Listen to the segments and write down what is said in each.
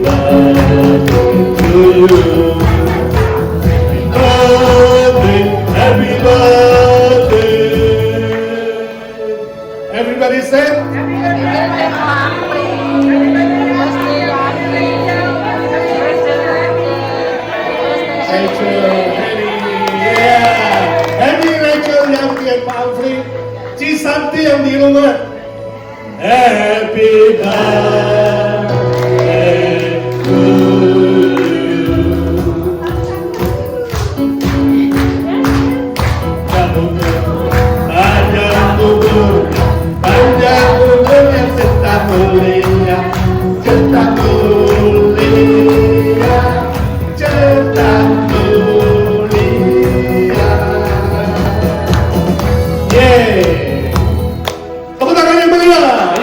birthday to you. Happy birthday. Everybody say. Pak Amfri, Cisanti yang di rumah. Happy birthday to you. Panjang umur yang serta mulia, serta mulia, serta mulia. Tepuk tangan yang meriah.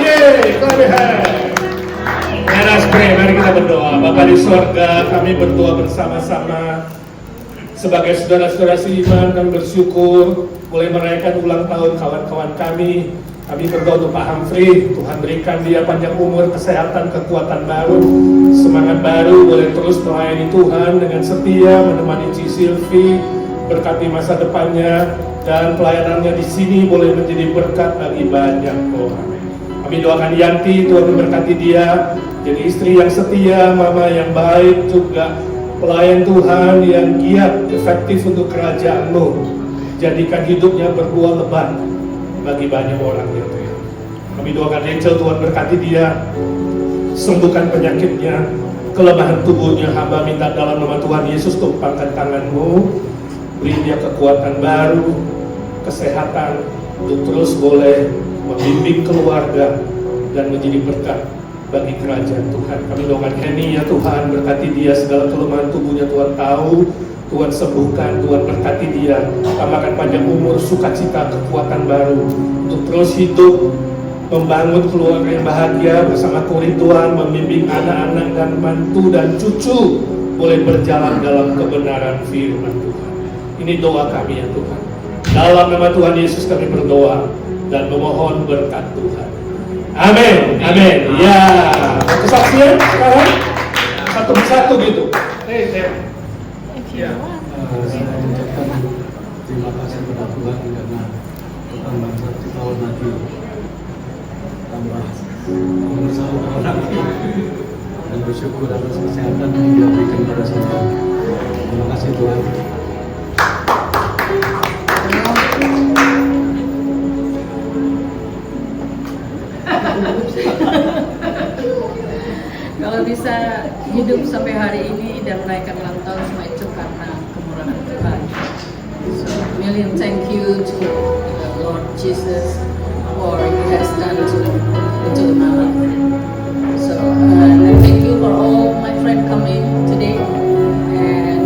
Mari kita berdoa. Bapa di sorga, kami berdoa bersama-sama. Sebagai saudara-saudara seiman, kami bersyukur boleh merayakan ulang tahun kawan-kawan kami. Kami berdoa untuk Pak Amfri, Tuhan berikan dia panjang umur, kesehatan, kekuatan baru, semangat baru, boleh terus melayani Tuhan dengan setia, menemani Ci Silvi, berkati masa depannya, dan pelayanannya di sini boleh menjadi berkat bagi banyak orang. Kami doakan Yanti, Tuhan memberkati dia, jadi istri yang setia, mama yang baik, juga pelayan Tuhan yang giat, efektif untuk kerajaan-Mu. Jadikan hidupnya berbuah lebat bagi banyak orang ya Tuhan. Kami doakan Rachel, Tuhan berkati dia, sembuhkan penyakitnya, kelemahan tubuhnya. Hamba minta dalam nama Tuhan Yesus, tumpangkan tangan-Mu, beri dia kekuatan baru, kesehatan, untuk terus boleh membimbing keluarga dan menjadi berkat bagi kerajaan Tuhan. Kami doakan Henny ya Tuhan, berkati dia, segala kelemahan tubuhnya Tuhan tahu, Tuhan sembuhkan, Tuhan berkati dia, tambahkan panjang umur, sukacita, kekuatan baru, untuk terus hidup, membangun keluarga yang bahagia bersama Kuri Tuhan, membimbing anak-anak dan mantu dan cucu, boleh berjalan dalam kebenaran firman Tuhan. Ini doa kami ya Tuhan. Dalam nama Tuhan Yesus kami berdoa dan memohon berkat Tuhan. Amin, amin. Ya, kesaksian sekarang satu persatu gitu. Ya, saya mengucapkan terima kasih kepada Tuhan karena tambah 1 tahun lagi, tambah umur 1 tahun lagi, dan bersyukur atas kesehatan yang Dia berikan pada saya. Terima kasih Tuhan. Kalau bisa hidup sampai hari ini dan menaikkan ulang tahun, semua itu karena kemurahan Tuhan. So, million thank you to the Lord Jesus for He has done to my life. So, thank you for all my friends coming today. And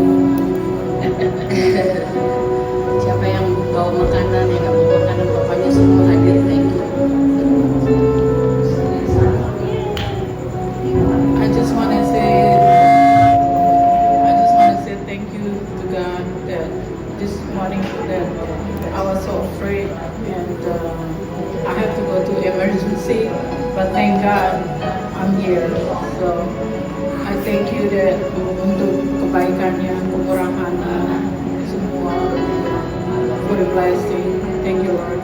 siapa yang bawa makanan, yang nggak bawa makanan, bapaknya semua hadir. Thank you. I just want to say thank you to God that this morning that I was so afraid and I had to go to emergency, but thank God I'm here. So I thank you that untuk kebaikannya, kemurahannya, semua for the blessing. Thank you Lord.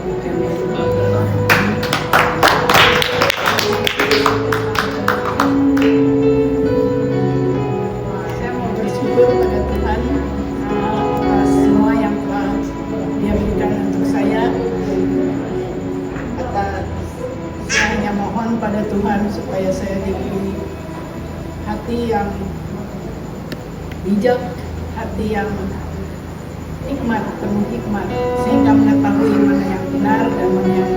Saya mau bersyukur pada Tuhan atas semua yang telah Dia berikan untuk saya. Saya hanya mohon pada Tuhan supaya saya diberi hati yang bijak, hati yang hikmat, penuh hikmat, sehingga mengetahui mana yang benar dan mana yang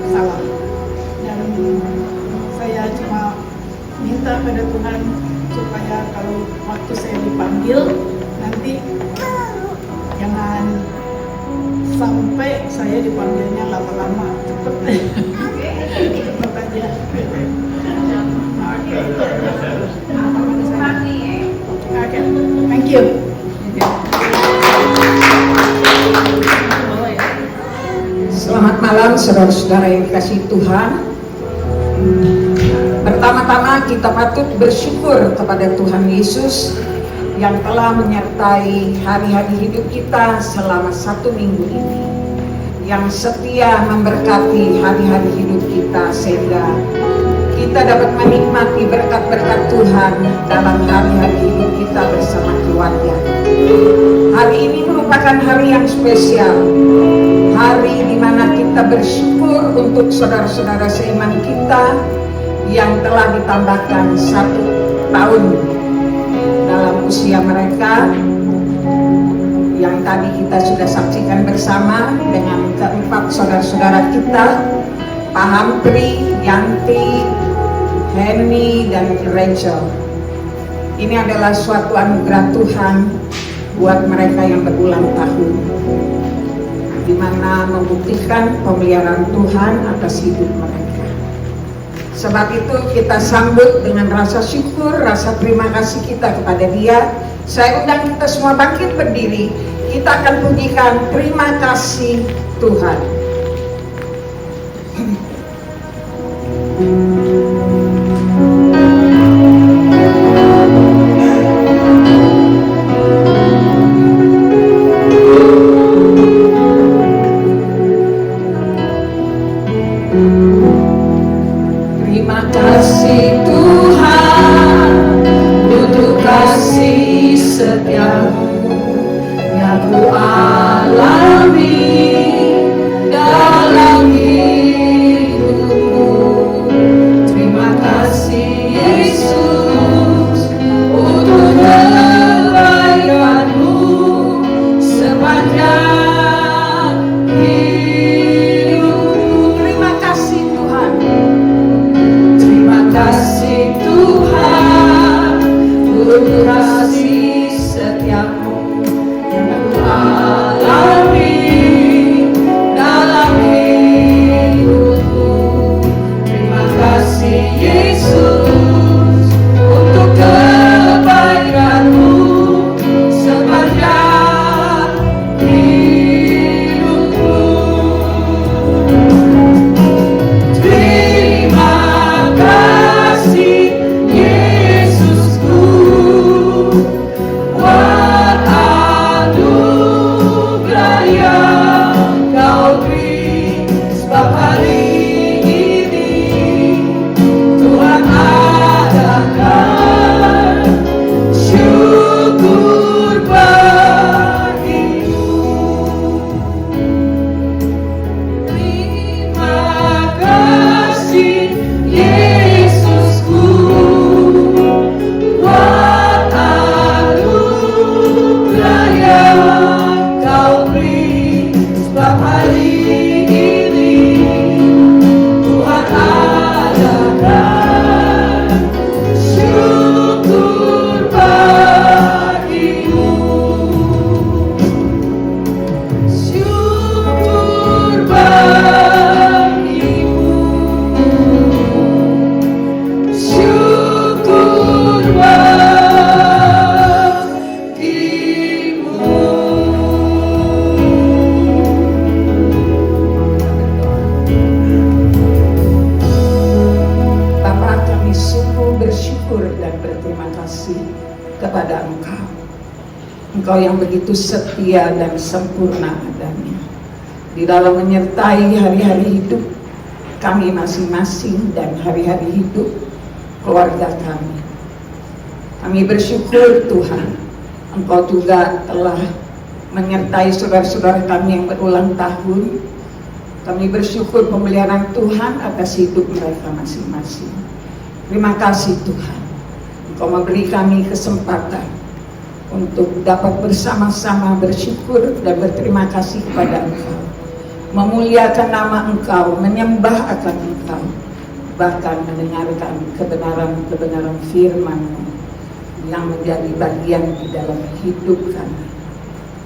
salah. Dan saya cuma minta pada Tuhan supaya kalau waktu saya dipanggil nanti jangan sampai saya dipanggilnya lama-lama, cepet aja. Oke, thank you. Selamat malam saudara-saudara yang dikasihi Tuhan. Pertama Pertama-tama kita patut bersyukur kepada Tuhan Yesus yang telah menyertai hari-hari hidup kita selama 1 minggu ini, yang setia memberkati hari-hari hidup kita sehingga kita dapat menikmati berkat-berkat Tuhan dalam hari-hari hidup kita bersama keluarga. Hari ini merupakan hari yang spesial, hari di mana kita bersyukur untuk saudara-saudara seiman kita yang telah ditambahkan 1 tahun dalam usia mereka, yang tadi kita sudah saksikan bersama dengan keempat saudara-saudara kita, Pak Hampri, Yanti, Henny, dan Rachel. Ini adalah suatu anugerah Tuhan buat mereka yang berulang tahun, di mana membuktikan pemeliharaan Tuhan atas hidup mereka. Sebab itu kita sambut dengan rasa syukur, rasa terima kasih kita kepada Dia. Saya undang kita semua bangkit berdiri. Kita akan pujikan terima kasih Tuhan. Terima kasih Tuhan untuk kasih setiamu yang ku alami dalam hidupku. Terima kasih Yesus untuk kebaikan-Mu sepanjang hidupku. Terima kasih Tuhan. Terima kasih Tuhan untuk kasih setiamu yang ku alami dalam hidupku. Terima kasih Yesus untuk kebaikan-Mu sepanjang hidupku. Terima kasih Yesusku buat anugerah yang Kau beri, sebab hari ini Tuhan adakan syukur bagimu. Terima kasih Yesusku buat anugerah yang Kau beri, sebab hari ini Tuhan adakan syukur bagimu. Syukur bagimu. Syukur bagimu. Bapa, kami sungguh bersyukur dan berterima kasih kepada Engkau. Engkau yang begitu setia dan sempurna adanya di dalam menyertai hari-hari hidup kami masing-masing dan hari-hari hidup keluarga kami. Kami bersyukur Tuhan, Engkau juga telah menyertai saudara-saudara kami yang berulang tahun. Kami bersyukur pemeliharaan Tuhan atas hidup mereka masing-masing. Terima kasih Tuhan, Engkau memberi kami kesempatan untuk dapat bersama-sama bersyukur dan berterima kasih kepada Engkau, memuliakan nama Engkau, menyembah akan Engkau, bahkan mendengarkan kebenaran-kebenaran firman-Mu yang menjadi bagian di dalam hidup kami.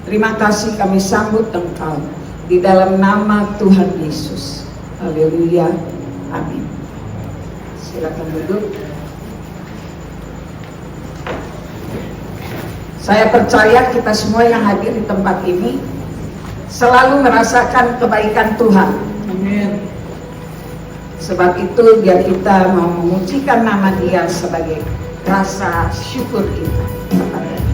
Terima kasih kami sambut Engkau di dalam nama Tuhan Yesus. Haleluya. Amin. Silakan duduk. Saya percaya kita semua yang hadir di tempat ini selalu merasakan kebaikan Tuhan. Amin. Sebab itu biar kita mau memujikan nama Dia sebagai rasa syukur kita kepada Dia.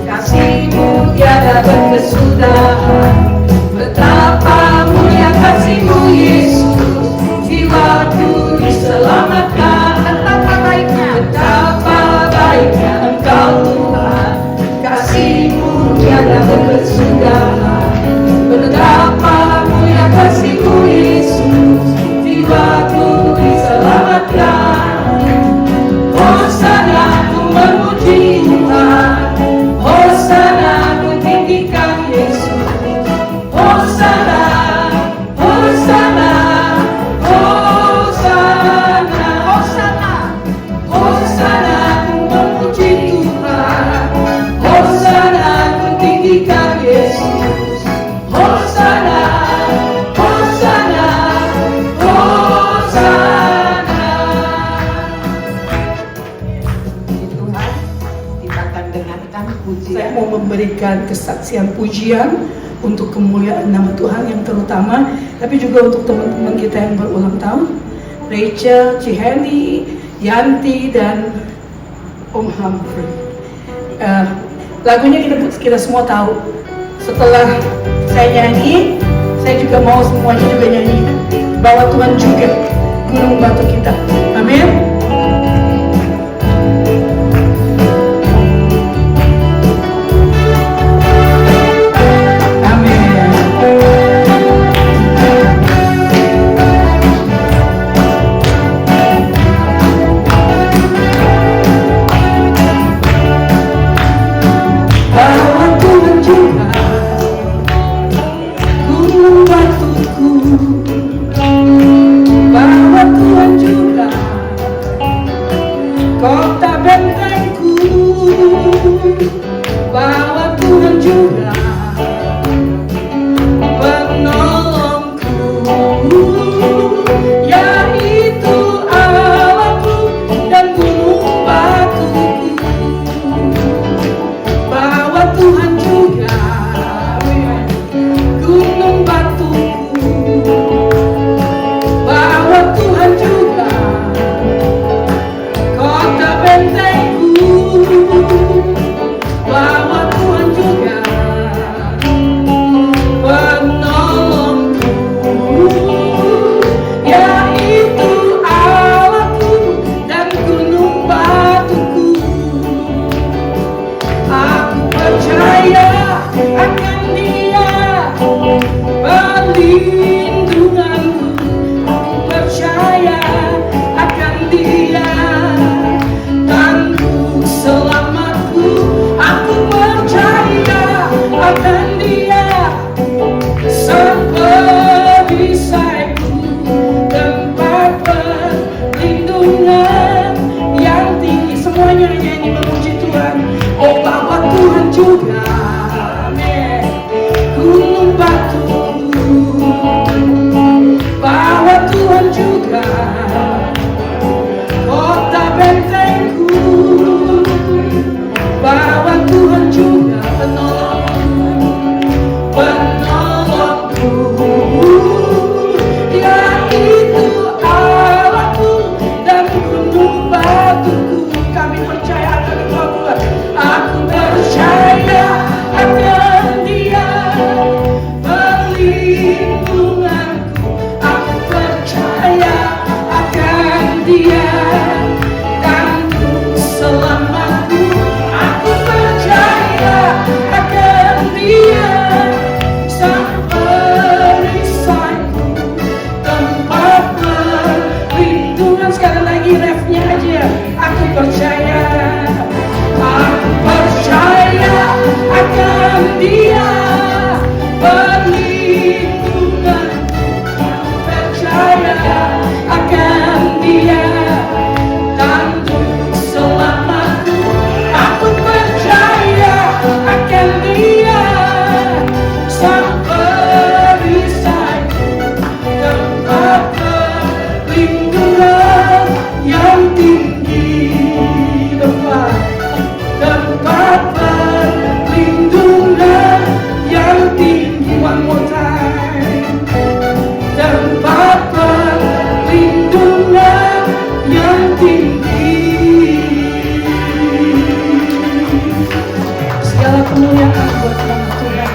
Kasih-Mu tiada berkesudahan. Betapa mulia kasih-Mu Yesus, jiwaku diselamatkan. Betapa baiknya Engkau Tuhan, kasih-Mu tiada berkesudahan. Betapa mulia kasih-Mu Yesus, jiwaku diselamatkan. Hosana ku memuji Tuhan, Hosana ku tinggikan Yesus. Hosana, Hosana, Hosana, Hosana, Hosana ku memuji Tuhan, Hosana ku tinggikan Yesus. Hosana, Hosana, Hosana. Tuhan, kita akan dengarkan Saya pujian. mau memberikan kesaksian pujian untuk kemuliaan nama Tuhan yang terutama, tapi juga untuk teman-teman kita yang berulang tahun, Rachel, Ciheni, Yanti, dan Om Humphrey. Lagunya kita semua tahu. Setelah saya nyanyi, saya juga mau semuanya juga nyanyi. Bahwa Tuhan juga gunung batu kita. Amin. Bahwa Tuhan juga gunung batuku, bahwa Tuhan juga kota bentengku, bahwa Tuhan juga penolongku, yaitu Allahku dan gunung batuku. Bahwa Tuhan juga gunung batuku, bahwa Tuhan juga kota bentengku, bahwa Tuhan juga penolongku, yaitu Allahku dan gunung batuku. Aku percaya akan Dia, perlindunganku. Aku percaya akan Dia, tangguh selamatku. Aku percaya akan Dia, perisaiku, tempat perlindungan yang tinggi. Semuanya nyanyi memuji Tuhan. Oh, bahwa Tuhan juga, amin, gunung batuku, bahwa Tuhan juga kota bentengku, bahwa Tuhan juga penolongku, yaitu Allahku dan gunung batuku. Kami percaya akan Engkau Tuhan. Aku percaya segala kemuliaan buat nama Tuhan.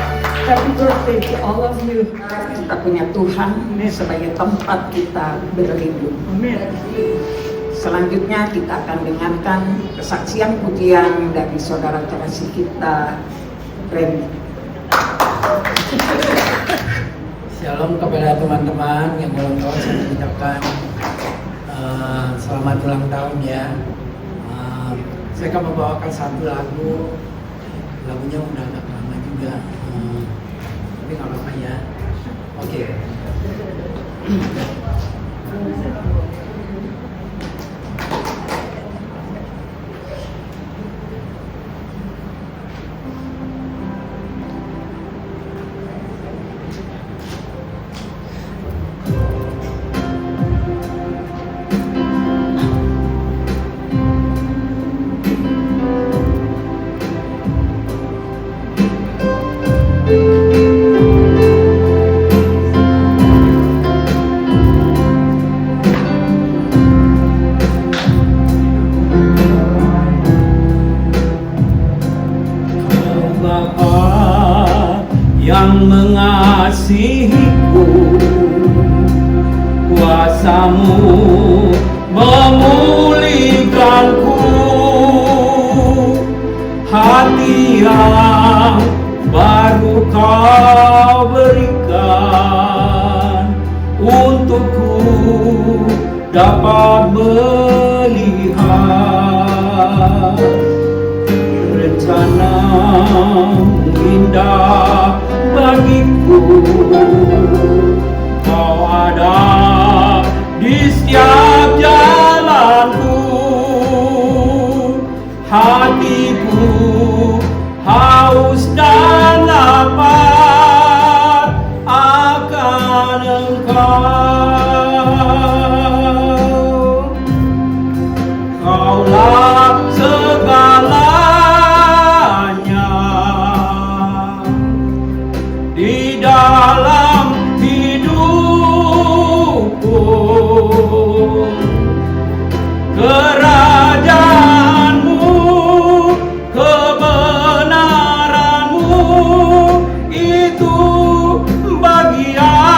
Happy birthday to all of you. Kita punya Tuhan sebagai tempat kita berlindung. Amin. Selanjutnya kita akan dengarkan kesaksian pujian dari saudara terkasih kita, Remy. Shalom kepada teman-teman yang ulang tahun, saya mengucapkan selamat ulang tahun ya. Saya akan membawakan satu lagu, lagunya udah agak lama juga, tapi nggak apa-apa ya. Oke. Yang mengasihiku, kuasamu memulihkanku, hati yang baru kau berikan untukku dapat melihat rencana indah bagiku. Kau ada di setiap jalanku, hatiku haus dan lapar akan Engkau. Kaulah segalanya di dalam hidupku, kerajaanmu, kebenaranmu itu bagianku.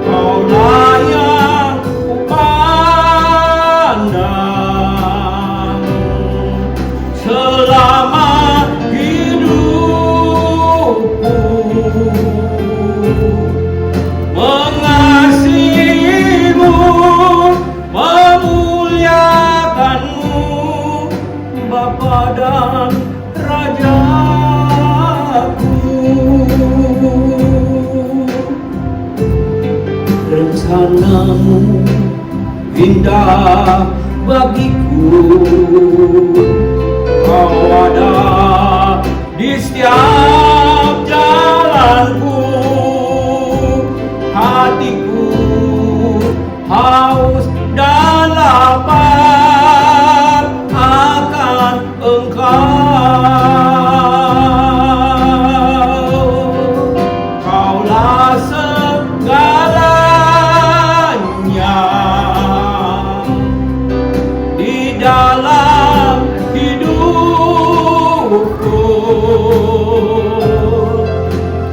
Kaulah yang kupandang selama mengasihimu, memuliakanmu, Bapa dan Rajaku. Rencanamu indah bagiku, Kau ada di setiap jalanku, hatiku haus dan lapar akan Engkau. Kaulah segalanya di dalam hidupku,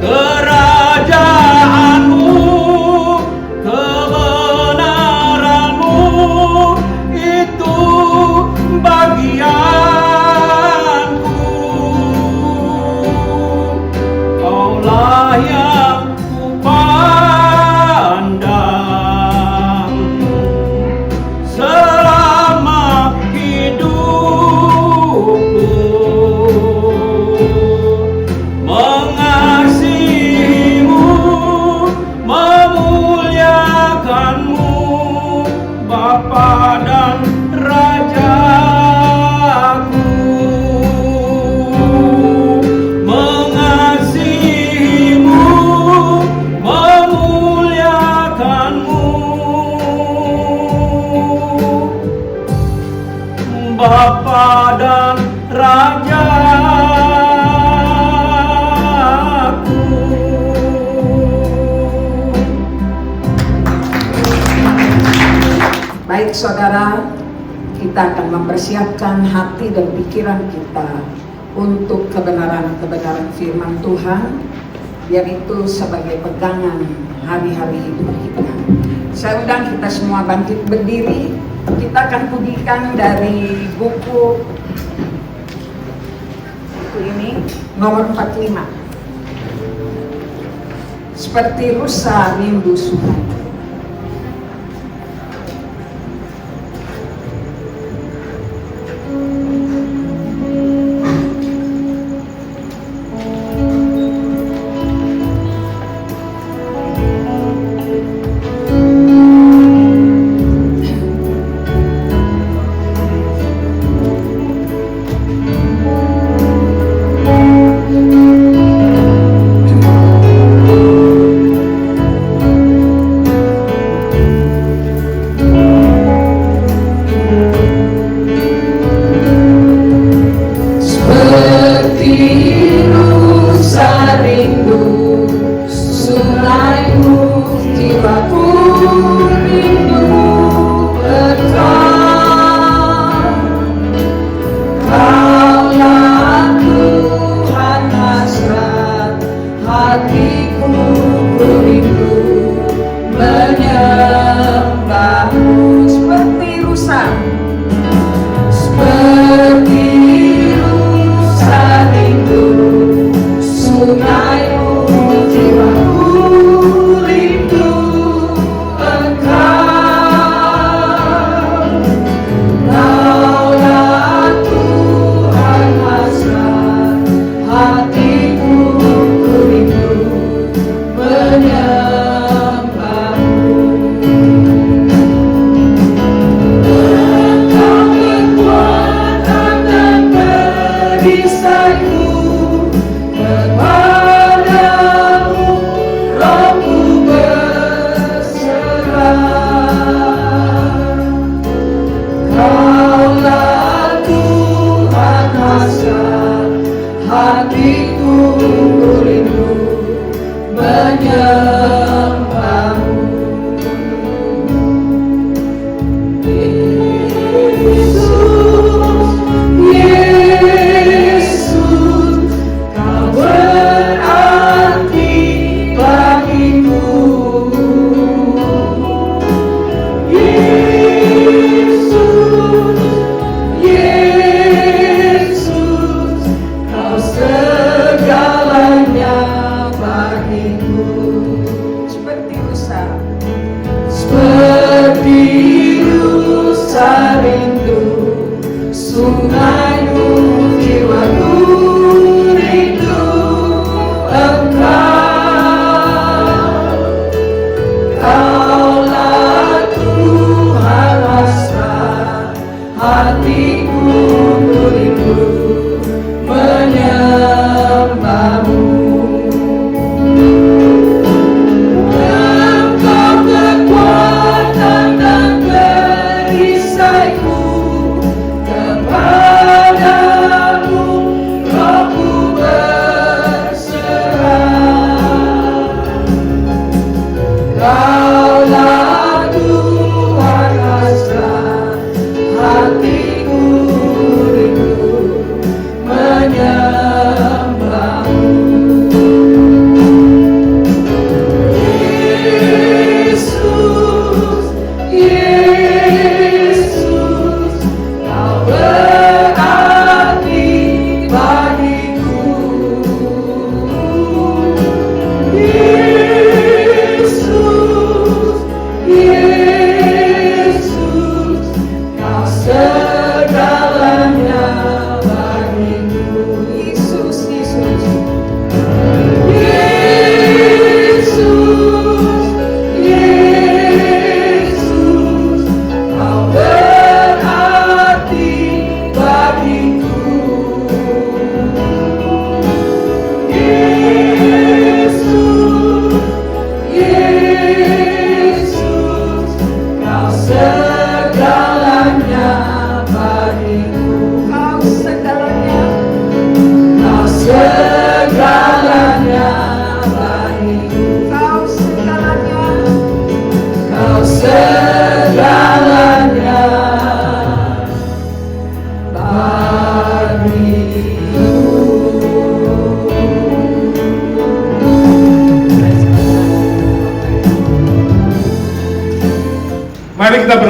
kerajaanmu, kebenaranmu itu bagianku. Kaulah yang kupandang selama hidupku, mengasihimu, memuliakanmu, Bapa dan Rajaku. Mengasihimu, memuliakanmu, Bapa dan Rajaku. Baik saudara, kita akan mempersiapkan hati dan pikiran kita untuk kebenaran-kebenaran firman Tuhan, yaitu sebagai pegangan hari-hari hidup kita. Saya undang kita semua bangkit berdiri. Kita akan pujikan dari buku ini nomor 45. Seperti rusa rindu sungai.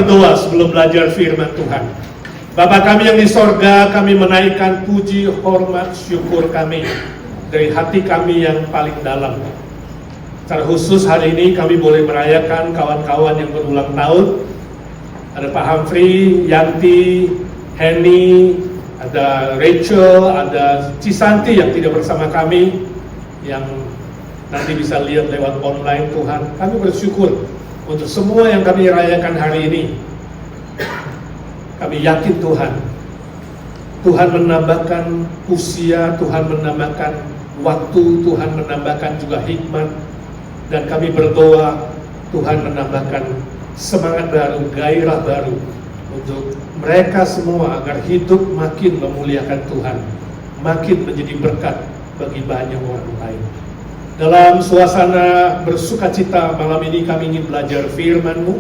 berdoa sebelum belajar firman Tuhan. Bapa kami yang di sorga, kami menaikkan puji, hormat, syukur kami dari hati kami yang paling dalam. Secara khusus hari ini kami boleh merayakan kawan-kawan yang berulang tahun. Ada Pak Humphrey, Yanti, Henny, ada Rachel, ada Cisanti yang tidak bersama kami, yang nanti bisa lihat lewat online. Tuhan, kami bersyukur untuk semua yang kami rayakan hari ini. Kami yakin Tuhan menambahkan usia, Tuhan menambahkan waktu, Tuhan menambahkan juga hikmat, dan kami berdoa Tuhan menambahkan semangat baru, gairah baru untuk mereka semua agar hidup makin memuliakan Tuhan, makin menjadi berkat bagi banyak orang lain. Dalam suasana bersukacita malam ini kami ingin belajar firman-Mu.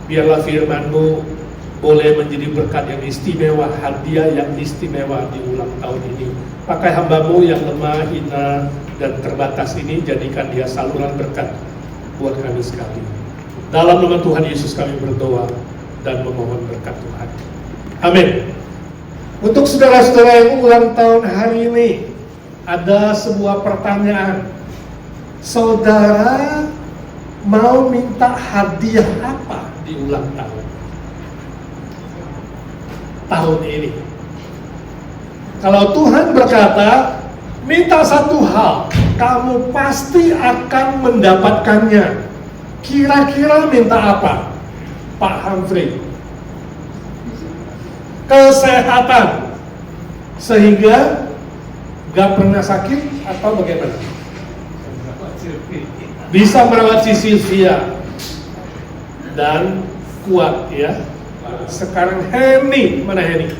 Biarlah firman-Mu boleh menjadi berkat yang istimewa, hadiah yang istimewa di ulang tahun ini. Pakai hamba-Mu yang lemah, hina, dan terbatas ini, jadikan dia saluran berkat buat kami sekali. Dalam nama Tuhan Yesus kami berdoa dan memohon berkat Tuhan. Amin. Untuk saudara-saudara yang ulang tahun hari ini, ada sebuah pertanyaan. Saudara mau minta hadiah apa di ulang tahun ini? Kalau Tuhan berkata, minta satu hal, kamu pasti akan mendapatkannya. Kira-kira minta apa, Pak Humphrey? Kesehatan, sehingga gak pernah sakit atau bagaimana? Bisa merawat si Sylvia dan kuat ya. Sekarang Henny, mana Henny?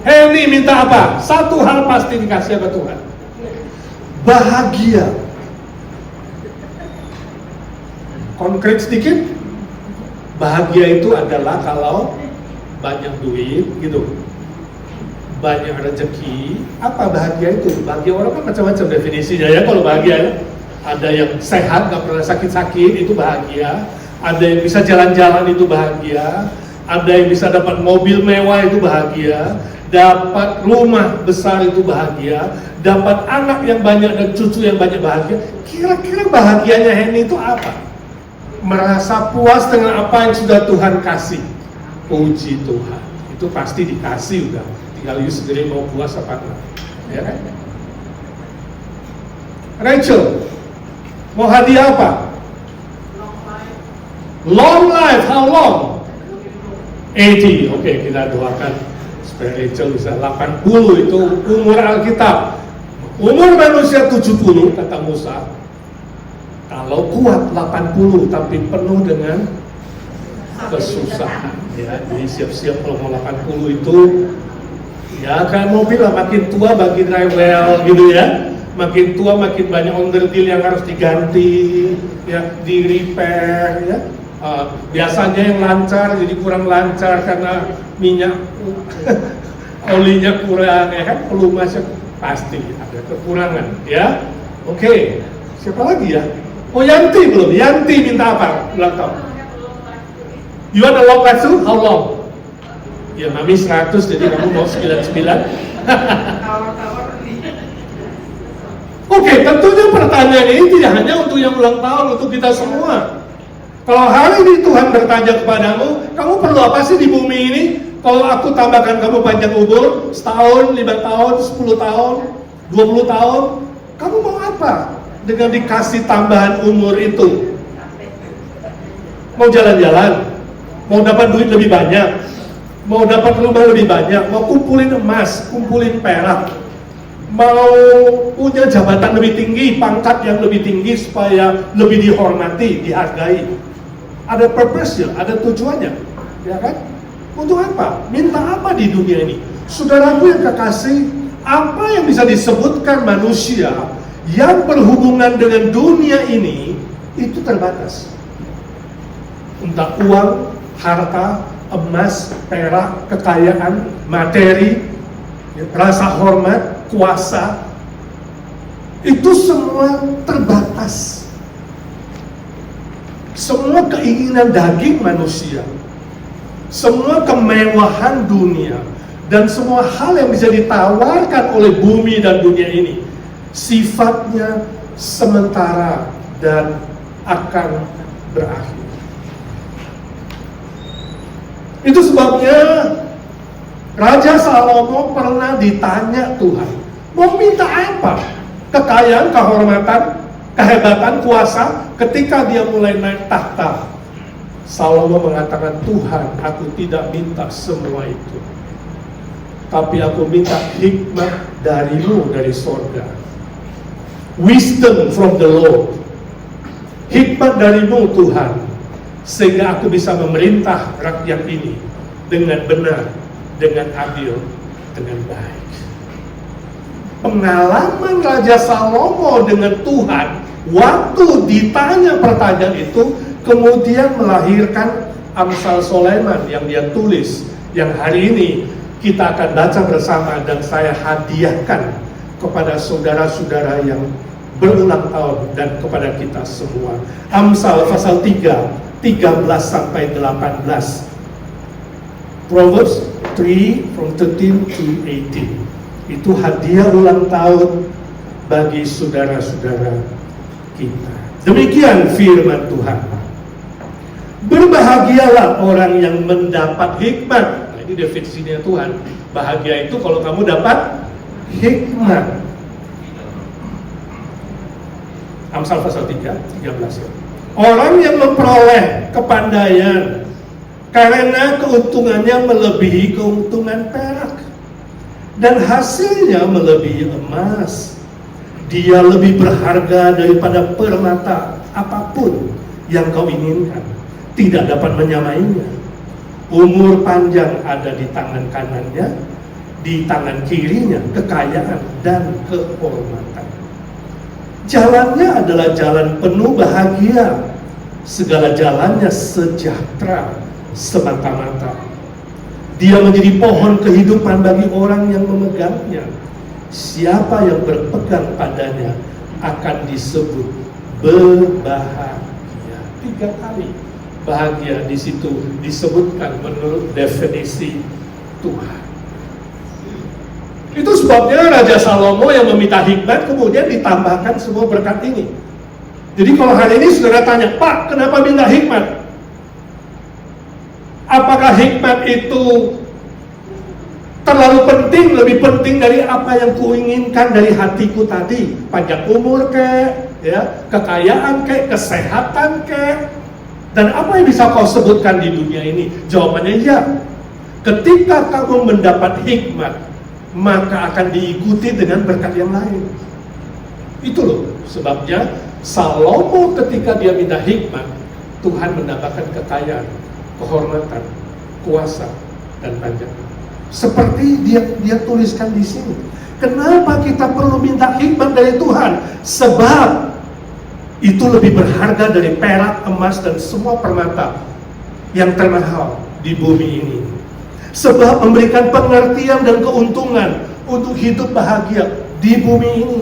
Henny minta apa? Satu hal pasti dikasih sama Tuhan. Bahagia. Konkret sedikit. Bahagia itu adalah kalau banyak duit gitu, banyak rezeki. Apa bahagia itu? Bahagia orang kan macam-macam definisinya ya. Kalau bahagia ya, ada yang sehat, gak pernah sakit-sakit, itu bahagia. Ada yang bisa jalan-jalan, itu bahagia. Ada yang bisa dapat mobil mewah, itu bahagia. Dapat rumah besar, itu bahagia. Dapat anak yang banyak dan cucu yang banyak, bahagia. Kira-kira bahagianya Henny itu apa? Merasa puas dengan apa yang sudah Tuhan kasih. Puji Tuhan, itu pasti dikasih udah. Tinggal you sendiri mau puas apa enggak, ya kan? Rachel, mau hadiah apa? Long life, how long? 80, oke, kita doakan supaya Rachel bisa 80, itu umur Alkitab. Umur manusia 70, kata Musa. Kalau kuat 80, tapi penuh dengan kesusahan. Ya, jadi siap-siap kalau mau 80 itu, ya kayak mobil lah, makin tua makin rewel gitu ya. Makin tua makin banyak onderdil yang harus diganti, ya, di repair ya. Biasanya yang lancar jadi kurang lancar karena minyak olinya kurang ya kan, pelumasnya pasti ada kekurangan ya. Oke, siapa lagi ya? Oh, Yanti belum? Yanti minta apa ulang tahun? You want a long life too? How long? Ya, mami 100, jadi kamu mau 99. Oke, tentunya pertanyaan ini tidak hanya untuk yang ulang tahun, untuk kita semua. Kalau hari ini Tuhan bertanya kepadamu, kamu perlu apa sih di bumi ini? Kalau aku tambahkan kamu panjang umur, setahun, 5 tahun, 10 tahun, 20 tahun, kamu mau apa dengan dikasih tambahan umur itu? Mau jalan-jalan? Mau dapat duit lebih banyak? Mau dapat rumah lebih banyak? Mau kumpulin emas, kumpulin perak? Mau punya jabatan lebih tinggi, pangkat yang lebih tinggi supaya lebih dihormati, dihargai? Ada purpose-nya, ada tujuannya, ya kan? Untuk apa? Minta apa di dunia ini? Saudaraku yang kekasih, apa yang bisa disebutkan manusia yang berhubungan dengan dunia ini itu terbatas. Entah uang, harta, emas, perak, kekayaan, materi, rasa hormat, kuasa, itu semua terbatas. Semua keinginan daging manusia semua kemewahan dunia, dan semua hal yang bisa ditawarkan oleh bumi dan dunia ini sifatnya sementara dan akan berakhir. Itu sebabnya Raja Salomo pernah ditanya Tuhan, mau minta apa? Kekayaan, kehormatan, kehebatan, kuasa. Ketika dia mulai naik tahta, Salomo mengatakan, Tuhan, aku tidak minta semua itu, tapi aku minta hikmat darimu dari sorga. Wisdom from the Lord. Hikmat darimu Tuhan, sehingga aku bisa memerintah rakyat ini dengan benar, dengan adil, dengan baik. Pengalaman Raja Salomo dengan Tuhan waktu ditanya pertanyaan itu kemudian melahirkan Amsal Sulaiman yang dia tulis, yang hari ini kita akan baca bersama dan saya hadiahkan kepada saudara-saudara yang berulang tahun dan kepada kita semua. Amsal pasal 3, 13 sampai 18. Proverbs 3 from 13 to 18. Itu hadiah ulang tahun bagi saudara-saudara kita. Demikian firman Tuhan. Berbahagialah orang yang mendapat hikmat. Nah, ini definisinya Tuhan. Bahagia itu kalau kamu dapat hikmat. Amsal pasal 3, 13. Orang yang memperoleh kepandaian karena keuntungannya melebihi keuntungan perak dan hasilnya melebihi emas. Dia lebih berharga daripada permata apapun yang kau inginkan, tidak dapat menyamainya. Umur panjang ada di tangan kanannya, di tangan kirinya kekayaan dan kehormatan. Jalannya adalah jalan penuh bahagia, segala jalannya sejahtera semata-mata. Dia menjadi pohon kehidupan bagi orang yang memegangnya. Siapa yang berpegang padanya akan disebut berbahagia. 3 kali bahagia di situ disebutkan menurut definisi Tuhan. Itu sebabnya Raja Salomo yang meminta hikmat kemudian ditambahkan semua berkat ini. Jadi kalau hari ini saudara tanya, Pak, kenapa minta hikmat? Apakah hikmat itu terlalu penting, lebih penting dari apa yang kuinginkan dari hatiku tadi? Panjang umur kek, ya, kekayaan kek, kesehatan kek, dan apa yang bisa kau sebutkan di dunia ini? Jawabannya ya. Ketika kamu mendapat hikmat, maka akan diikuti dengan berkat yang lain. Itu loh sebabnya Salomo ketika dia minta hikmat, Tuhan menambahkan kekayaan, kehormatan, kuasa, dan panjang. Seperti dia tuliskan di sini. Kenapa kita perlu minta hikmat dari Tuhan? Sebab itu lebih berharga dari perak, emas, dan semua permata yang termahal di bumi ini. Sebab memberikan pengertian dan keuntungan untuk hidup bahagia di bumi ini.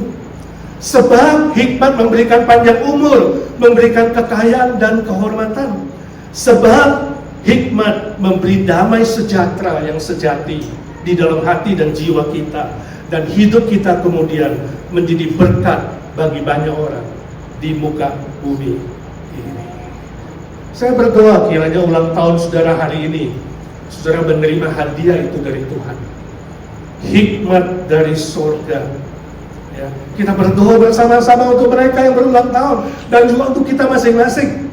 Sebab hikmat memberikan panjang umur, memberikan kekayaan dan kehormatan. Sebab hikmat memberi damai sejahtera yang sejati di dalam hati dan jiwa kita. Dan hidup kita kemudian menjadi berkat bagi banyak orang di muka bumi ini. Saya berdoa kiranya ulang tahun saudara hari ini, saudara menerima hadiah itu dari Tuhan, hikmat dari surga. Ya, kita berdoa bersama-sama untuk mereka yang berulang tahun dan juga untuk kita masing-masing.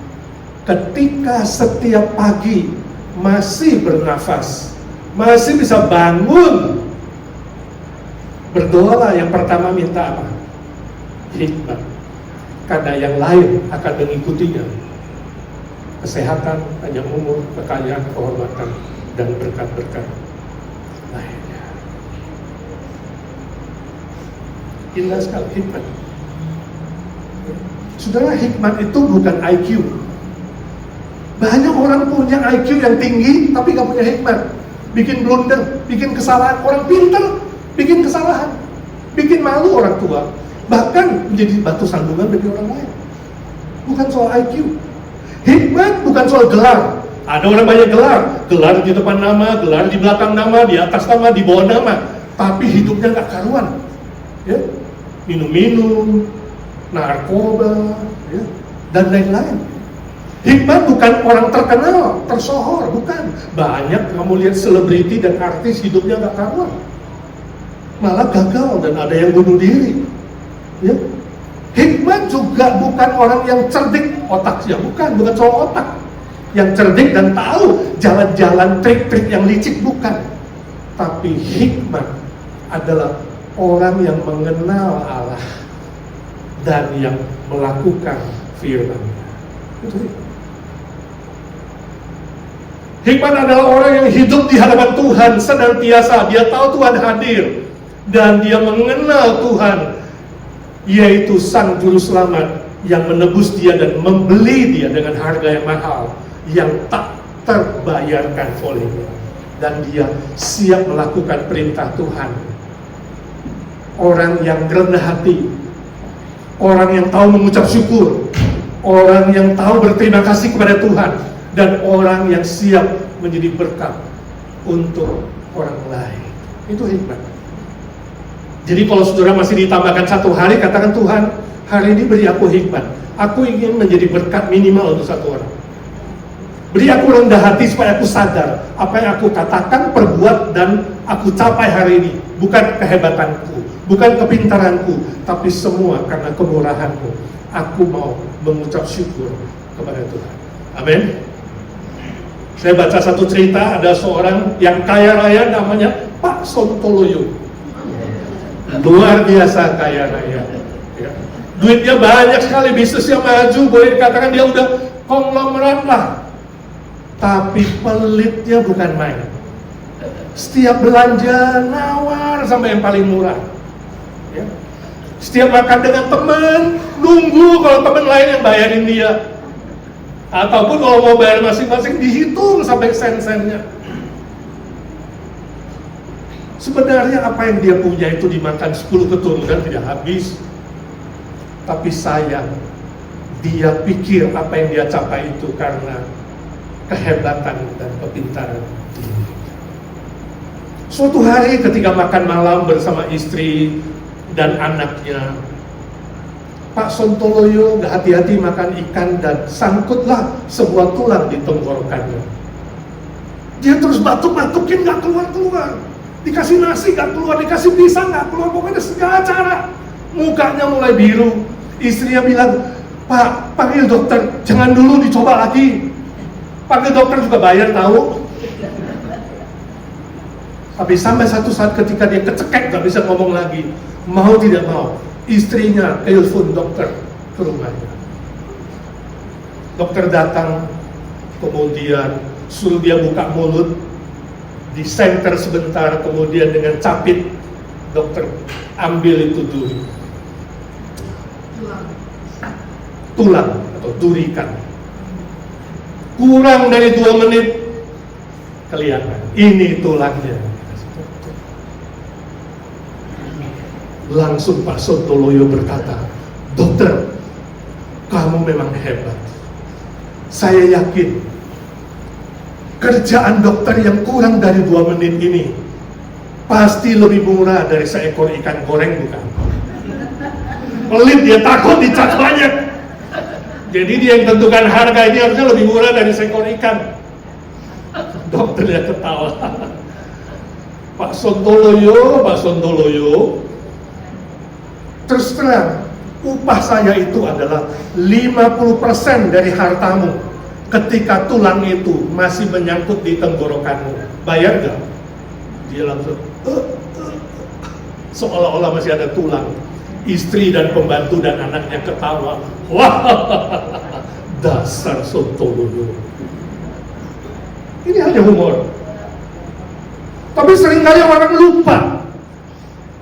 Ketika setiap pagi masih bernafas, masih bisa bangun, berdoalah yang pertama minta apa? Hikmat. Karena yang lain akan mengikutinya. Kesehatan, panjang umur, kekayaan, kehormatan, dan berkat-berkat lainnya. Indah sekali hikmat. Saudara, hikmat itu bukan IQ. Banyak orang punya IQ yang tinggi tapi gak punya hikmat. Bikin blunder, bikin kesalahan. Orang pintar bikin kesalahan, bikin malu orang tua, bahkan menjadi batu sandungan bagi orang lain. Bukan soal IQ. Hikmat bukan soal gelar. Ada orang banyak gelar di depan nama, gelar di belakang nama, di atas nama, di bawah nama, tapi hidupnya nggak karuan, ya, minum-minum, narkoba, ya, dan lain-lain. Hikmat bukan orang terkenal, tersohor, bukan. Banyak kamu lihat selebriti dan artis hidupnya nggak karuan, malah gagal dan ada yang bunuh diri. Ya. Hikmat juga bukan orang yang cerdik otaknya, bukan soal otak. Yang cerdik dan tahu jalan-jalan trik-trik yang licik, bukan. Tapi hikmat adalah orang yang mengenal Allah dan yang melakukan firman-Nya. Itu hikmat adalah orang yang hidup di hadapan Tuhan senantiasa. Dia tahu Tuhan hadir dan dia mengenal Tuhan, yaitu Sang Juru Selamat yang menebus dia dan membeli dia dengan harga yang mahal yang tak terbayarkan olehnya, dan dia siap melakukan perintah Tuhan. Orang yang rendah hati, orang yang tahu mengucap syukur, orang yang tahu berterima kasih kepada Tuhan, dan orang yang siap menjadi berkat untuk orang lain. Itu hikmat. Jadi kalau saudara masih ditambahkan 1 hari, katakan, Tuhan, hari ini beri aku hikmat. Aku ingin menjadi berkat minimal untuk 1 orang. Beri aku rendah hati supaya aku sadar apa yang aku katakan, perbuat, dan aku capai hari ini. Bukan kehebatanku, bukan kepintaranku, tapi semua karena kemurahan-Mu. Aku mau mengucap syukur kepada Tuhan. Amin. Saya baca satu cerita, ada seorang yang kaya raya namanya Pak Sontoloyo. Luar biasa kaya raya. Ya. Duitnya banyak sekali, bisnisnya maju, boleh dikatakan dia udah konglomerat lah. Tapi pelitnya bukan main. Setiap belanja nawar sampai yang paling murah. Ya. Setiap makan dengan teman, nunggu kalau teman lain yang bayarin dia. Ataupun kalau mau bayar masing-masing dihitung sampai sen-sennya. Sebenarnya apa yang dia punya itu dimakan 10 keturunan tidak habis. Tapi sayang, dia pikir apa yang dia capai itu karena kehebatan dan kepintaran. Suatu hari ketika makan malam bersama istri dan anaknya, Pak Sontoloyo gak hati-hati makan ikan dan sangkutlah sebuah tulang di tenggorokannya. Dia terus batuk-batukin gak keluar-keluar. Dikasih nasi gak keluar, dikasih pisang gak keluar, pokoknya segala cara. Mukanya mulai biru. Istrinya bilang, Pak, panggil dokter, jangan dulu dicoba lagi. Panggil dokter juga bayar tahu. Tapi sampai satu saat ketika dia kecekek gak bisa ngomong lagi, mau tidak mau, istrinya telepon dokter ke rumahnya. Dokter datang, kemudian suruh dia buka mulut, disenter sebentar, kemudian dengan capit dokter ambil itu duri, tulang atau durikan. Kurang dari 2 menit kelihatan, ini tulangnya. Langsung Pak Sontoloyo berkata, dokter, kamu memang hebat. Saya yakin kerjaan dokter yang kurang dari 2 menit ini pasti lebih murah dari seekor ikan goreng, bukan? Pelit, dia takut dicat banyak. Jadi dia yang tentukan harga, ini harusnya lebih murah dari seekor ikan. Dokternya ketawa. Pak Sontoloyo, terus terang, upah saya itu adalah 50% dari hartamu ketika tulang itu masih menyangkut di tenggorokanmu. Bayar gak? Dia langsung seolah-olah masih ada tulang. Istri dan pembantu dan anaknya ketawa. Wah, dasar Sontoloyo. Ini hanya humor. Tapi seringkali orang lupa.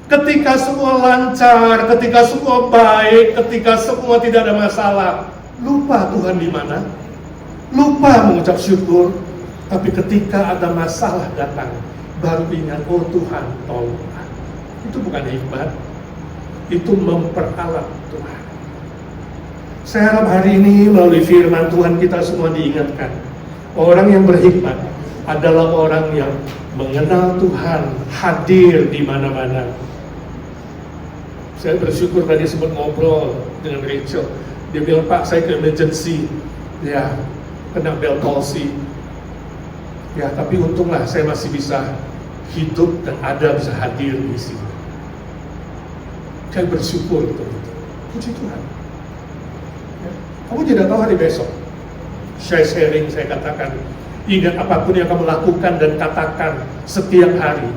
Ketika semua lancar, ketika semua baik, ketika semua tidak ada masalah, lupa Tuhan di mana, lupa mengucap syukur. Tapi ketika ada masalah datang, baru ingat, oh Tuhan tolong. Itu bukan hikmat, itu memperalat Tuhan. Saya harap hari ini melalui firman Tuhan kita semua diingatkan Orang yang berhikmat adalah orang yang mengenal Tuhan, hadir di mana-mana. Saya bersyukur tadi sempat ngobrol dengan Rachel. Dia bilang, Pak, saya ke emergency, ya, kena bell palsy. Ya, tapi untunglah saya masih bisa hidup dan ada, bisa hadir di sini. Saya bersyukur untuk itu. Puji Tuhan. Ya. Kamu tidak tahu hari besok. Saya sharing, saya katakan, ingat apapun yang kamu lakukan dan katakan setiap hari,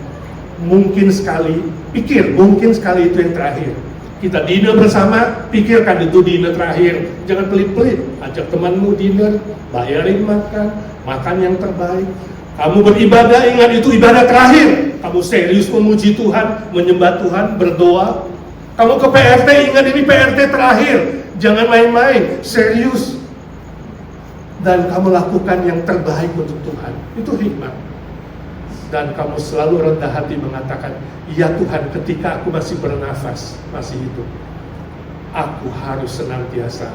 mungkin sekali, pikir, mungkin sekali itu yang terakhir. Kita dinner bersama, pikirkan itu dinner terakhir. Jangan pelit-pelit, ajak temanmu dinner, bayarin makan, makan yang terbaik. Kamu beribadah, ingat itu ibadah terakhir. Kamu serius memuji Tuhan, menyembah Tuhan, berdoa. Kamu ke PRT, ingat ini PRT terakhir. Jangan main-main, serius. Dan kamu lakukan yang terbaik untuk Tuhan. Itu hikmat. Dan kamu selalu rendah hati mengatakan, ya Tuhan, ketika aku masih bernafas, masih hidup, aku harus senantiasa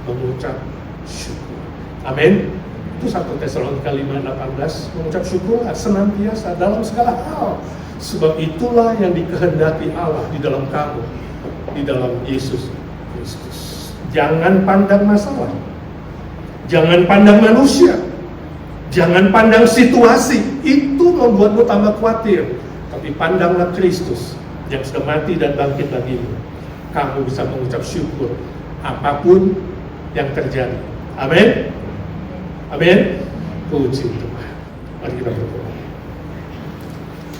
mengucap syukur. Amin. Itu 1 Tesalonika 5:18, mengucap syukur senantiasa dalam segala hal. Sebab itulah yang dikehendaki Allah di dalam kamu, di dalam Yesus Kristus. Jangan pandang masalah, jangan pandang manusia, jangan pandang situasi, itu membuatmu tambah khawatir. Tapi pandanglah Kristus yang sudah mati dan bangkit bagimu. Kamu bisa mengucap syukur apapun yang terjadi. Amin. Amin. Puji Tuhan. Mari kita berdoa.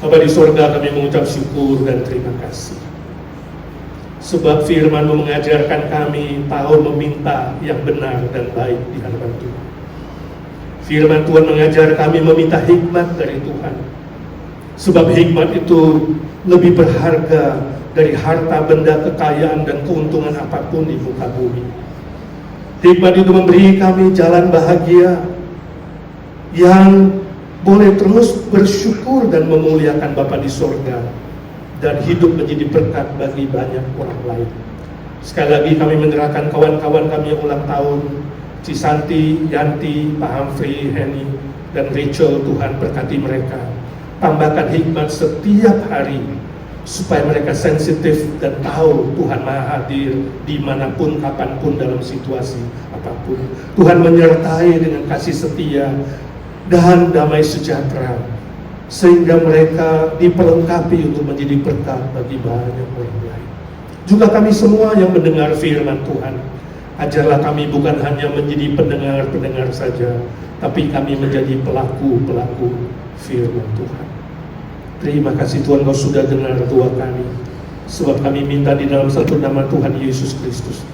Bapa di surga, kami mengucap syukur dan terima kasih. Sebab firman-Mu mengajarkan kami tahu meminta yang benar dan baik di hadapan Tuhan. Firman Tuhan mengajar kami meminta hikmat dari Tuhan. Sebab hikmat itu lebih berharga dari harta benda, kekayaan, dan keuntungan apapun di muka bumi. Hikmat itu memberi kami jalan bahagia yang boleh terus bersyukur dan memuliakan Bapa di surga dan hidup menjadi berkat bagi banyak orang lain. Sekali lagi kami menyerahkan kawan-kawan kami yang ulang tahun, Cisanti, Yanti, Pak Humphrey, Henny, dan Rachel. Tuhan berkati mereka. Tambahkan hikmat setiap hari supaya mereka sensitif dan tahu Tuhan Maha hadir dimanapun, kapanpun, dalam situasi apapun. Tuhan menyertai dengan kasih setia dan damai sejahtera sehingga mereka diperlengkapi untuk menjadi berkat bagi banyak orang lain. Juga kami semua yang mendengar firman Tuhan, ajarlah kami bukan hanya menjadi pendengar-pendengar saja, tapi kami menjadi pelaku-pelaku firman Tuhan. Terima kasih Tuhan, Kau sudah dengar doa kami. Sebab kami minta di dalam satu nama Tuhan Yesus Kristus,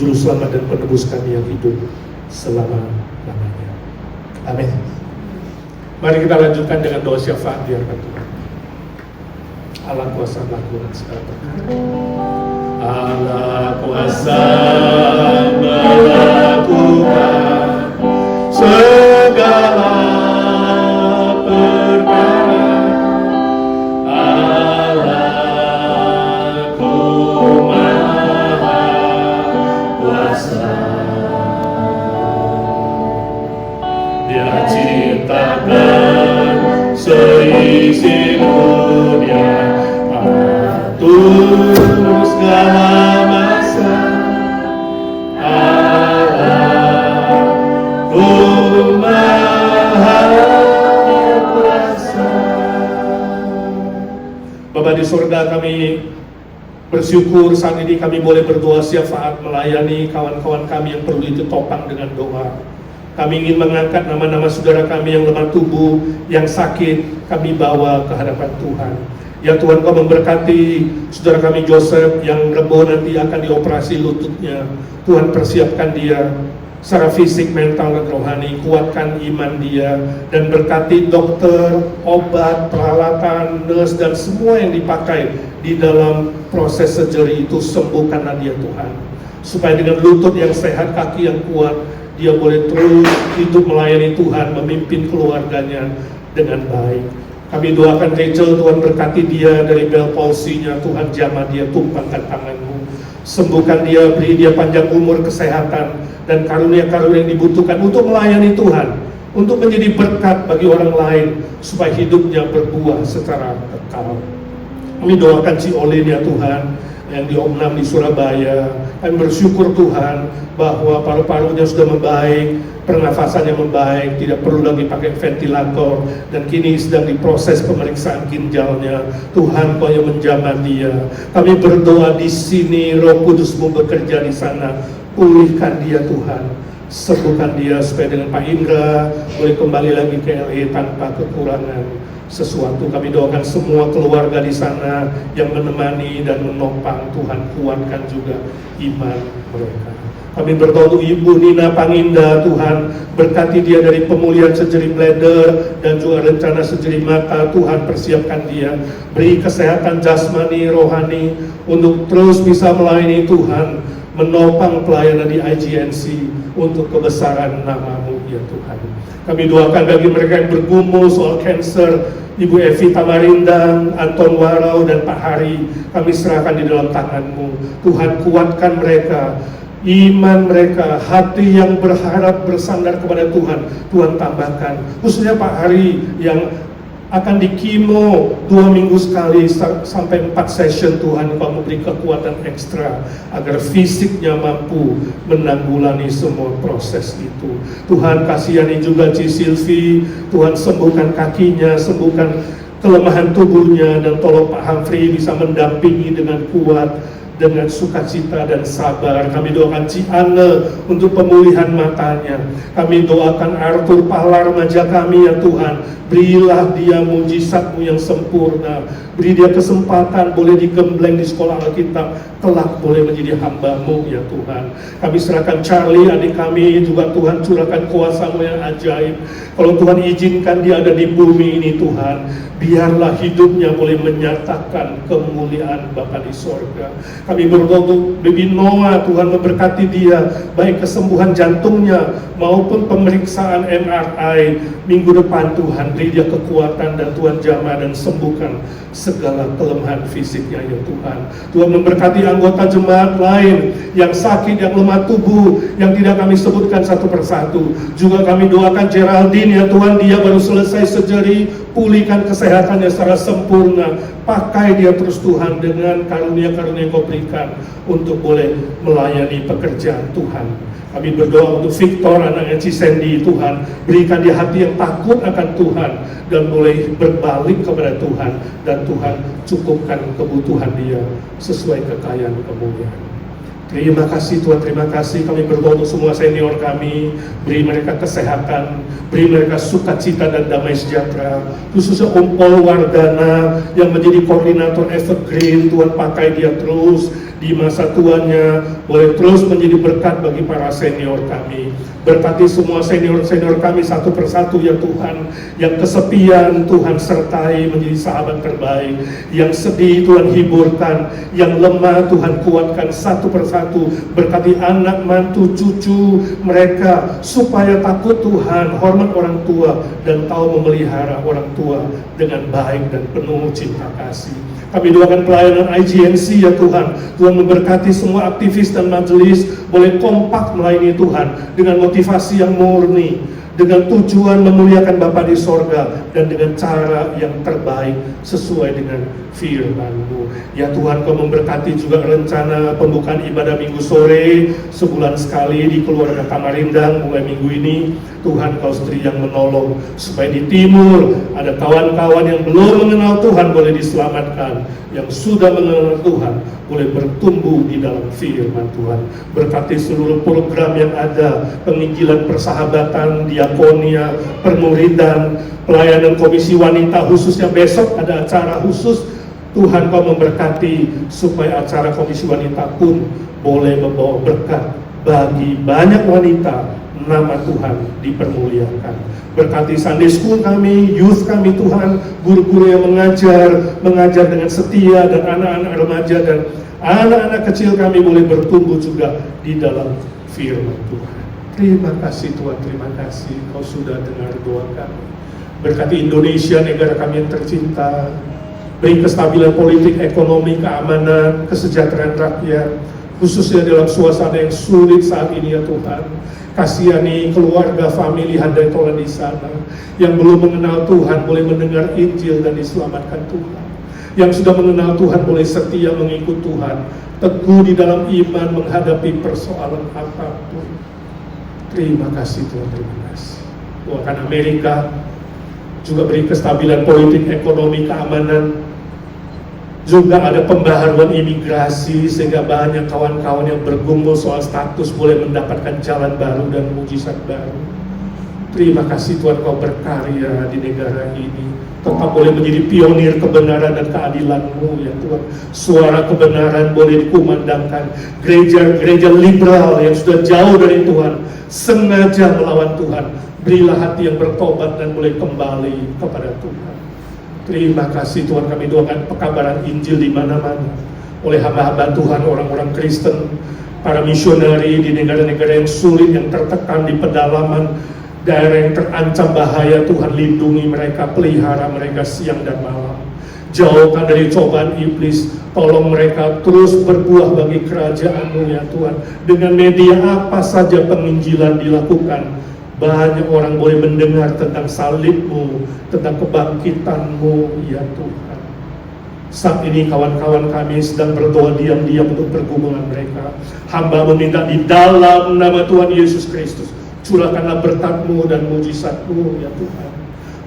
Juru Selamat dan Penebus kami yang hidup selama-lamanya. Amin. Mari kita lanjutkan dengan doa syafaat di hadapan Tuhan. Allah kuasa melakukan segala perkara. Allah kuasa melakukan segala perkara. Allahku Maha Kuasa. Dia ciptakan seisi dunia, atur segala masa. Allahku Maha Kuasa. Bapa di surga, kami bersyukur saat ini kami boleh berdoa syafaat melayani kawan-kawan kami yang perlu ditopang dengan doa. Kami ingin mengangkat nama-nama saudara kami yang lemah tubuh, yang sakit, kami bawa ke hadapan Tuhan. Ya Tuhan, Kau memberkati saudara kami Joseph yang Rebo nanti akan dioperasi lututnya. Tuhan, persiapkan dia secara fisik, mental, dan rohani. Kuatkan iman dia dan berkati dokter, obat, peralatan, nurse, dan semua yang dipakai di dalam proses surgery itu. Sembuhkanlah dia Tuhan, supaya dengan lutut yang sehat, kaki yang kuat, dia boleh terus hidup melayani Tuhan, memimpin keluarganya dengan baik. Kami doakan Rachel, Tuhan berkati dia dari bell palsy-nya. Tuhan jamah dia, tumpangkan tangan-Mu, sembuhkan dia, beri dia panjang umur, kesehatan, dan karunia-karunia yang dibutuhkan untuk melayani Tuhan untuk menjadi berkat bagi orang lain supaya hidupnya berbuah secara kekal. Kami doakan si Olin ya Tuhan yang diopnam di Surabaya. Kami bersyukur Tuhan bahwa paru-parunya sudah membaik, pernafasannya membaik, tidak perlu lagi pakai ventilator, dan kini sedang diproses pemeriksaan ginjalnya. Tuhan Kau yang menjamah dia. Kami berdoa di sini, Roh Kudus-Mu bekerja di sana. Pulihkan dia Tuhan, sembuhkan dia supaya dengan Pak Indra boleh kembali lagi ke LA tanpa kekurangan sesuatu. Kami doakan semua keluarga di sana yang menemani dan menopang. Tuhan kuatkan juga iman mereka. Kami berdoa untuk Ibu Nina Panginda, Tuhan berkati dia dari pemulihan sejeri bladder dan juga rencana sejeri mata. Tuhan persiapkan dia, beri kesehatan jasmani, rohani untuk terus bisa melayani Tuhan, menopang pelayanan di IGNC untuk kebesaran nama-Mu ya Tuhan. Kami doakan bagi mereka yang bergumul soal cancer, Ibu Evi Tamarindang, Anton Warau, dan Pak Hari, kami serahkan di dalam tangan-Mu. Tuhan kuatkan mereka, iman mereka, hati yang berharap bersandar kepada Tuhan, Tuhan tambahkan. Khususnya Pak Hari yang akan dikimo 2 minggu sekali sampai 4 session. Tuhan Kau memberi kekuatan ekstra agar fisiknya mampu menanggulangi semua proses itu. Tuhan kasihani juga Ci Silvi, Tuhan sembuhkan kakinya, sembuhkan kelemahan tubuhnya, dan tolong Pak Humphrey bisa mendampingi dengan kuat, dengan sukacita dan sabar. Kami doakan Ci Anne untuk pemulihan matanya. Kami doakan Arthur Pahla remaja kami ya Tuhan, berilah dia mujizat-Mu yang sempurna. Beri dia kesempatan boleh digembleng di sekolah Alkitab, kelak boleh menjadi hamba-Mu ya Tuhan. Kami serahkan Charlie adik kami juga, Tuhan curahkan kuasa-Mu yang ajaib. Kalau Tuhan izinkan dia ada di bumi ini Tuhan, biarlah hidupnya boleh menyatakan kemuliaan Bapa di sorga. Kami berdoa untuk Baby Noah, Tuhan memberkati dia, baik kesembuhan jantungnya maupun pemeriksaan MRI minggu depan. Tuhan beri dia kekuatan dan Tuhan jamah dan sembuhkan segala kelemahan fisiknya ya Tuhan. Tuhan memberkati anggota jemaat lain yang sakit, yang lemah tubuh, yang tidak kami sebutkan satu persatu. Juga kami doakan Geraldine ya Tuhan, dia baru selesai surgery, pulihkan kesehatannya secara sempurna. Pakai dia terus Tuhan dengan karunia-karunia yang Kau berikan untuk boleh melayani pekerjaan Tuhan. Kami berdoa untuk Victor, anaknya Ci Sandy, Tuhan berikan dia hati yang takut akan Tuhan dan boleh berbalik kepada Tuhan, dan Tuhan cukupkan kebutuhan dia sesuai kekayaan kemuliaan. Terima kasih Tuhan, terima kasih. Kami berdoa untuk semua senior kami, beri mereka kesehatan, beri mereka sukacita dan damai sejahtera. Khususnya Om Paul Wardana yang menjadi koordinator Evergreen, Tuhan pakai dia terus di masa tuanya, boleh terus menjadi berkat bagi para senior kami. Berkati semua senior-senior kami satu persatu ya Tuhan. Yang kesepian Tuhan sertai menjadi sahabat terbaik, yang sedih Tuhan hiburkan, yang lemah Tuhan kuatkan satu persatu. Berkati anak, mantu, cucu mereka supaya takut Tuhan, hormat orang tua, dan tahu memelihara orang tua dengan baik dan penuh cinta kasih. Kami doakan pelayanan IGNC ya Tuhan. Tuhan memberkati semua aktivis dan majelis boleh kompak melayani Tuhan dengan motivasi yang murni, dengan tujuan memuliakan Bapa di sorga, dan dengan cara yang terbaik sesuai dengan firman-Mu. Ya Tuhan, Kau memberkati juga rencana pembukaan ibadah minggu sore sebulan sekali di keluarga Tamarindang mulai minggu ini. Tuhan, Kau sendiri yang menolong supaya di timur ada kawan-kawan yang belum mengenal Tuhan boleh diselamatkan, yang sudah mengenal Tuhan boleh bertumbuh di dalam firman Tuhan. Berkati seluruh program yang ada, penginjilan persahabatan, diakonia, permuridan, pelayanan komisi wanita, khususnya besok ada acara khusus. Tuhan, Kau memberkati supaya acara komisi wanita pun boleh membawa berkat bagi banyak wanita. Nama Tuhan dipermuliakan. Berkati Sunday School kami, youth kami Tuhan, guru-guru yang mengajar dengan setia, dan anak-anak remaja dan anak-anak kecil kami boleh bertumbuh juga di dalam firman Tuhan. Terima kasih Tuhan, terima kasih Kau sudah dengar doa kami. Berkati Indonesia, negara kami yang tercinta, beri kestabilan politik, ekonomi, keamanan, kesejahteraan rakyat. khususnya dalam suasana yang sulit saat ini ya Tuhan. Kasihani keluarga, famili Handetolan di sana yang belum mengenal Tuhan boleh mendengar Injil dan diselamatkan Tuhan. Yang sudah mengenal Tuhan boleh setia mengikut Tuhan, teguh di dalam iman menghadapi persoalan apapun. Terima kasih Tuhan, terima kasih. Doakan Amerika juga beri kestabilan politik, ekonomi, keamanan. Juga ada pembaharuan imigrasi sehingga banyak kawan-kawan yang bergumul soal status boleh mendapatkan jalan baru dan mujizat baru. Terima kasih Tuhan, Kau berkarya di negara ini. Tetap boleh menjadi pionir kebenaran dan keadilan-Mu ya Tuhan. Suara kebenaran boleh dikumandangkan. Gereja-gereja liberal yang sudah jauh dari Tuhan sengaja melawan Tuhan, berilah hati yang bertobat dan boleh kembali kepada Tuhan. Terima kasih Tuhan, kami doakan pekabaran Injil di mana-mana oleh hamba-hamba Tuhan, orang-orang Kristen, para misionari di negara-negara yang sulit, yang tertekan di pedalaman, daerah yang terancam bahaya. Tuhan lindungi mereka, pelihara mereka siang dan malam. Jauhkan dari cobaan iblis, tolong mereka terus berbuah bagi kerajaan-Mu ya Tuhan. Dengan media apa saja penginjilan dilakukan, banyak orang boleh mendengar tentang salib-Mu, tentang kebangkitan-Mu ya Tuhan. Saat ini kawan-kawan kami sedang berdoa diam-diam untuk pergumulan mereka. Hamba meminta di dalam nama Tuhan Yesus Kristus, curahkanlah berkat-Mu dan mujizat-Mu ya Tuhan.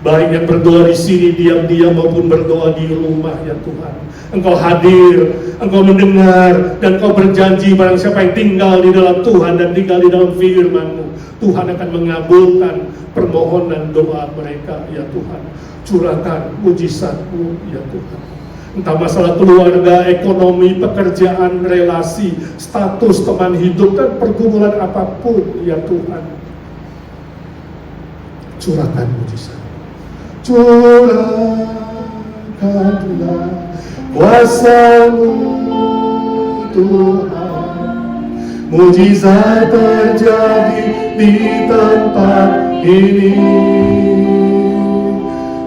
Baik yang berdoa di sini diam-diam maupun berdoa di rumah ya Tuhan. Engkau hadir, Engkau mendengar, dan Engkau berjanji barang siapa yang tinggal di dalam Tuhan dan tinggal di dalam firman-Mu, Tuhan akan mengabulkan permohonan doa mereka ya Tuhan. Curahkan mujizat-Mu ya Tuhan. Entah masalah keluarga, ekonomi, pekerjaan, relasi, status, teman hidup, dan pergumulan apapun ya Tuhan. Curahkan mujizat. Curahkanlah kuasa-Mu Tuhan, mujizat terjadi di tempat ini.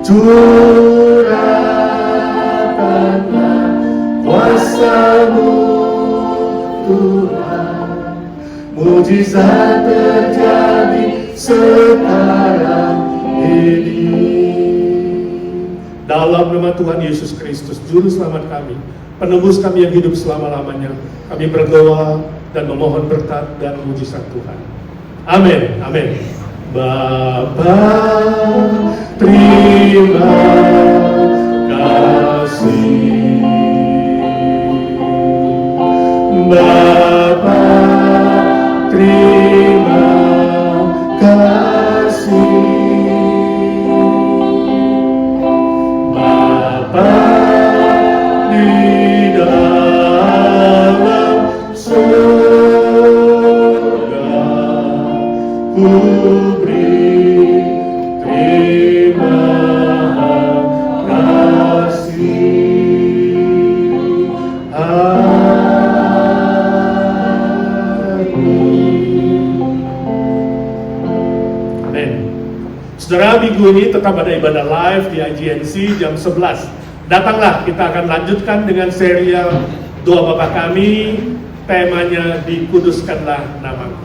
Curahkanlah kuasa-Mu Tuhan, mujizat terjadi sekarang ini. Dalam nama Tuhan Yesus Kristus, Juru Selamat kami, penebus kami yang hidup selama-lamanya, kami berdoa dan memohon berkat dan mujizat Tuhan. Amin, amin. Bapa, terima kasih. Bapa, terima kasih. Di dalam surga ku beri terima kasih. Amin. Saudara, minggu ini tetap ada ibadah live di IGNC jam 11. Datanglah, kita akan lanjutkan dengan serial Doa Bapa Kami, temanya Dikuduskanlah Nama-Mu.